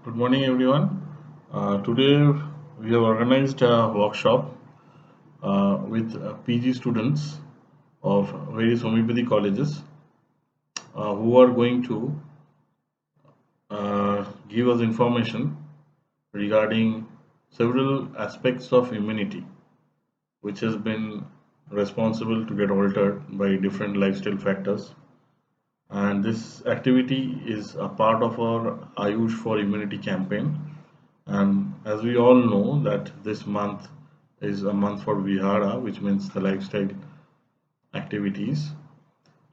Good morning, everyone. Today, we have organized a workshop with PG students of various homeopathy colleges who are going to give us information regarding several aspects of immunity, which has been responsible to get altered by different lifestyle factors. And this activity is a part of our Ayush for Immunity campaign. And as we all know that this month is a month for Vihara, which means the lifestyle activities.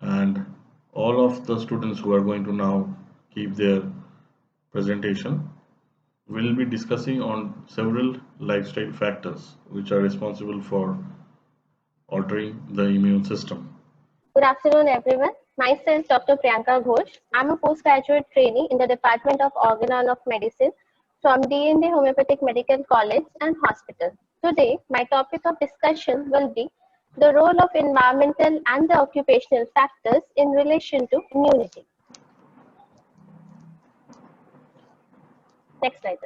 And all of the students who are going to now keep their presentation will be discussing on several lifestyle factors which are responsible for altering the immune system. Good afternoon, everyone. Myself, Dr. Priyanka Ghosh. I'm a postgraduate trainee in the Department of Organon of Medicine from DND Homeopathic Medical College and Hospital. Today, my topic of discussion will be the role of environmental and the occupational factors in relation to immunity. Next slide.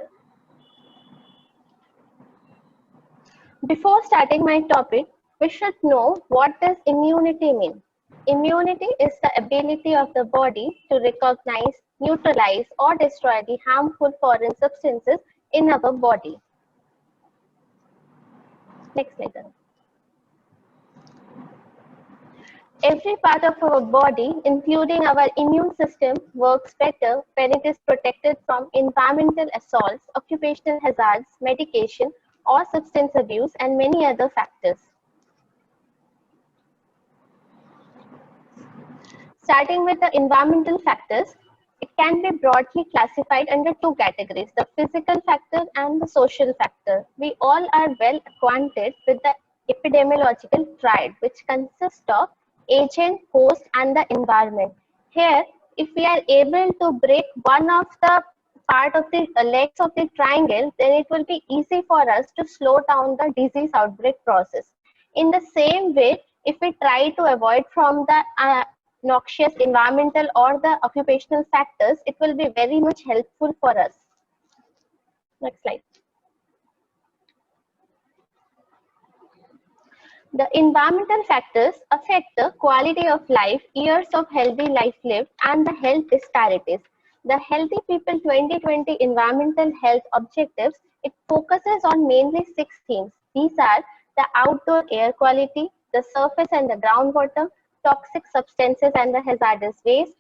Before starting my topic, we should know what does immunity mean. Immunity is the ability of the body to recognize, neutralize, or destroy the harmful foreign substances in our body. Next slide. Every part of our body, including our immune system, works better when it is protected from environmental assaults, occupational hazards, medication, or substance abuse, and many other factors. Starting with the environmental factors, it can be broadly classified under two categories, the physical factor and the social factor. We all are well acquainted with the epidemiological triad, which consists of agent, host, and the environment. Here, if we are able to break one of the part of the legs of the triangle, then it will be easy for us to slow down the disease outbreak process. In the same way, if we try to avoid from the noxious environmental or the occupational factors, it will be very much helpful for us. Next slide. The environmental factors affect the quality of life, years of healthy life lived, and the health disparities. The Healthy People 2020 Environmental Health Objectives, it focuses on mainly 6 themes. These are the outdoor air quality, the surface and the groundwater, toxic substances and the hazardous waste,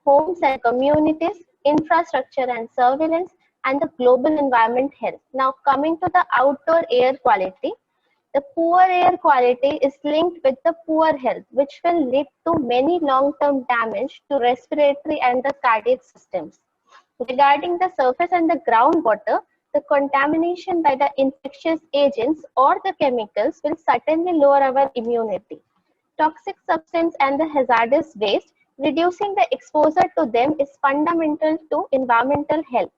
homes and communities, infrastructure and surveillance, and the global environment health. Now coming to the outdoor air quality, the poor air quality is linked with the poor health, which will lead to many long-term damage to respiratory and the cardiac systems. Regarding the surface and the groundwater, the contamination by the infectious agents or the chemicals will certainly lower our immunity. Toxic substance and the hazardous waste, reducing the exposure to them is fundamental to environmental health.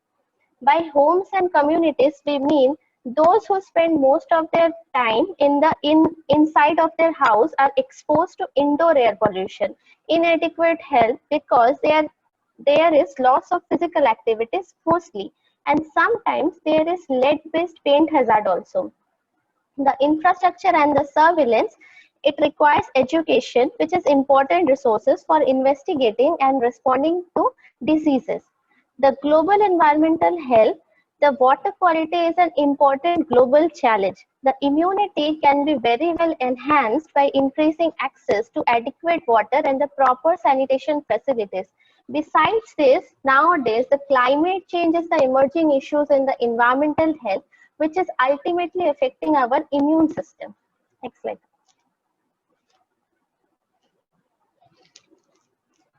By homes and communities, we mean those who spend most of their time inside of their house are exposed to indoor air pollution, inadequate health because there is loss of physical activities mostly, and sometimes there is lead-based paint hazard also. The infrastructure and the surveillance, it requires education, which is important resources for investigating and responding to diseases. The global environmental health, the water quality is an important global challenge. The immunity can be very well enhanced by increasing access to adequate water and the proper sanitation facilities. Besides this, nowadays the climate change is the emerging issues in the environmental health, which is ultimately affecting our immune system. Next slide.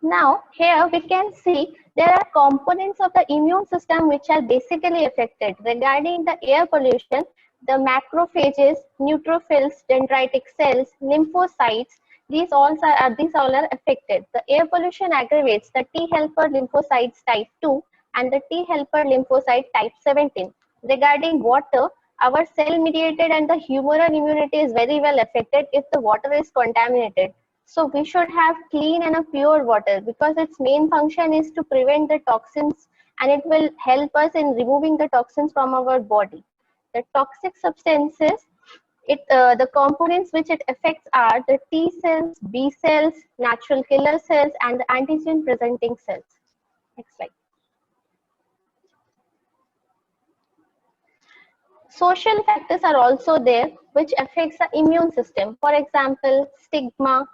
Now, here we can see there are components of the immune system which are basically affected. Regarding the air pollution, the macrophages, neutrophils, dendritic cells, lymphocytes, these all are affected. The air pollution aggravates the T helper lymphocytes type 2 and the T helper lymphocyte type 17. Regarding water, our cell-mediated and the humoral immunity is very well affected if the water is contaminated. So we should have clean and a pure water because its main function is to prevent the toxins and it will help us in removing the toxins from our body. The toxic substances, the components which it affects are the T cells, B cells, natural killer cells, and the antigen presenting cells. Next slide. Social factors are also there which affects the immune system. For example, stigma,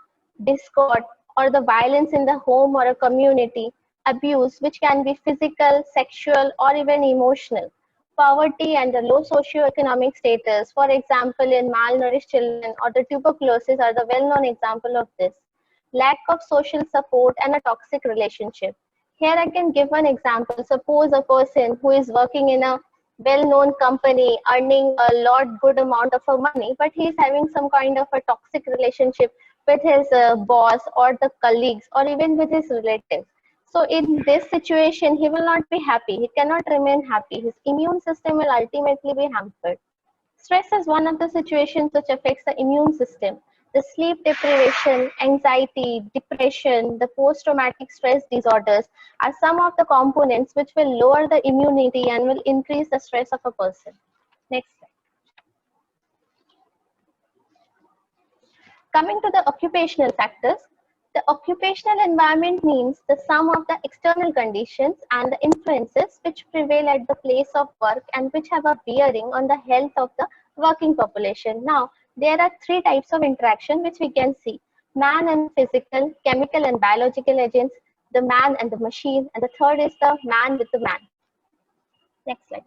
discord, or the violence in the home or a community, abuse which can be physical, sexual, or even emotional, poverty and the low socioeconomic status, for example, in malnourished children, or the tuberculosis are the well-known example of this. Lack of social support and a toxic relationship. Here I can give one example. Suppose a person who is working in a well-known company, earning a lot good amount of money, but he is having some kind of a toxic relationship with his boss or the colleagues or even with his relatives. So in this situation, he will not be happy. He cannot remain happy. His immune system will ultimately be hampered. Stress is one of the situations which affects the immune system. The sleep deprivation, anxiety, depression, the post-traumatic stress disorders are some of the components which will lower the immunity and will increase the stress of a person. Next slide. Coming to the occupational factors, the occupational environment means the sum of the external conditions and the influences which prevail at the place of work and which have a bearing on the health of the working population. Now, there are three types of interaction which we can see: man and physical, chemical and biological agents, the man and the machine, and the third is the man with the man. Next slide.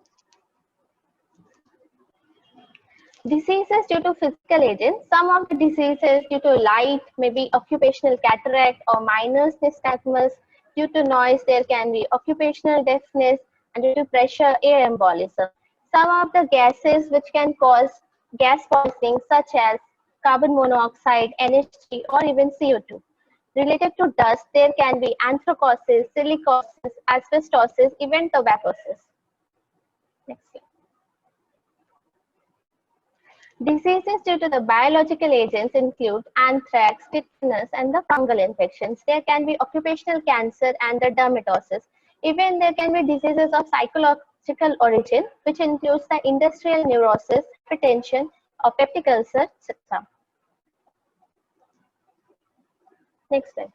Diseases due to physical agents. Some of the diseases due to light, maybe occupational cataract or minor nystagmus. Due to noise, there can be occupational deafness, and due to pressure, air embolism. Some of the gases which can cause gas poisoning, such as carbon monoxide, NH3, or even CO2. Related to dust, there can be anthracosis, silicosis, asbestosis, even tuberculosis. Next slide. Diseases due to the biological agents include anthrax, tetanus, and the fungal infections. There can be occupational cancer and the dermatosis. Even there can be diseases of psychological origin, which includes the industrial neurosis, hypertension, or peptic ulcer, etc. Next slide.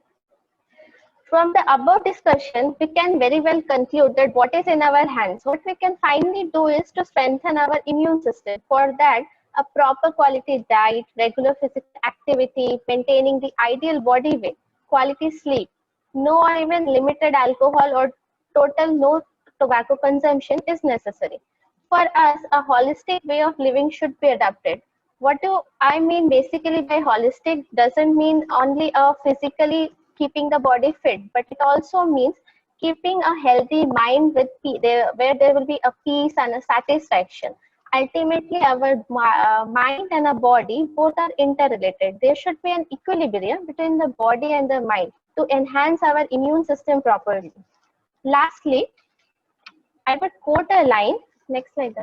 From the above discussion, we can very well conclude that what is in our hands. What we can finally do is to strengthen our immune system. For that, a proper quality diet, regular physical activity, maintaining the ideal body weight, quality sleep, no or even limited alcohol or total no tobacco consumption is necessary. For us, a holistic way of living should be adopted. What do I mean basically by holistic? Doesn't mean only a physically keeping the body fit, but it also means keeping a healthy mind with where there will be a peace and a satisfaction. Ultimately, our mind and our body both are interrelated. There should be an equilibrium between the body and the mind to enhance our immune system properly. Lastly, I would quote a line. Next slide.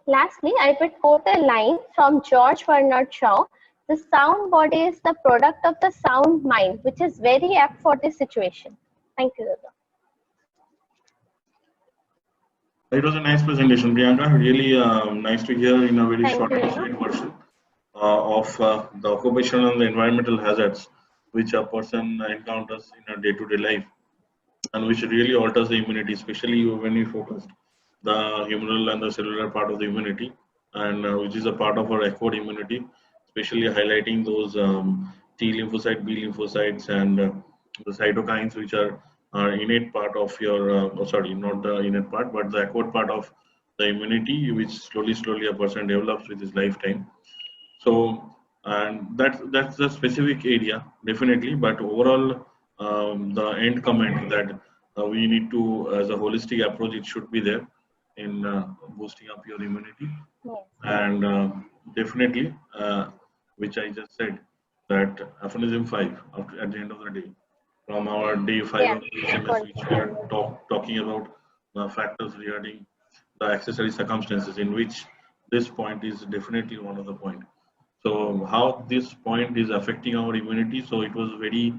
Lastly, I would quote a line from George Bernard Shaw. The sound body is the product of the sound mind, which is very apt for this situation. Thank you, Dada. It was a nice presentation, Priyanka. Really nice to hear in a very Thank short you. and sweet version of the occupational and the environmental hazards which a person encounters in a day-to-day life, and which really alters the immunity, especially when we focused the humoral and the cellular part of the immunity, and which is a part of our acquired immunity, especially highlighting those T lymphocyte, B lymphocytes, and the cytokines, which are innate part of your, sorry, not the innate part, but the acquired part of the immunity, which slowly a person develops with his lifetime. So, and that's the specific area definitely, but overall, the end comment that we need to, as a holistic approach, it should be there in boosting up your immunity, Yes. and definitely, which I just said, that aphorism 5 at the end of the day, from our day 5 Yeah, of the HMS, which we are talking about the factors regarding the accessory circumstances, in which this point is definitely one of the point. So how this point is affecting our immunity. So it was very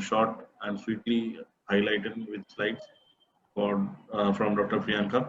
short and sweetly highlighted with slides from Dr. Priyanka.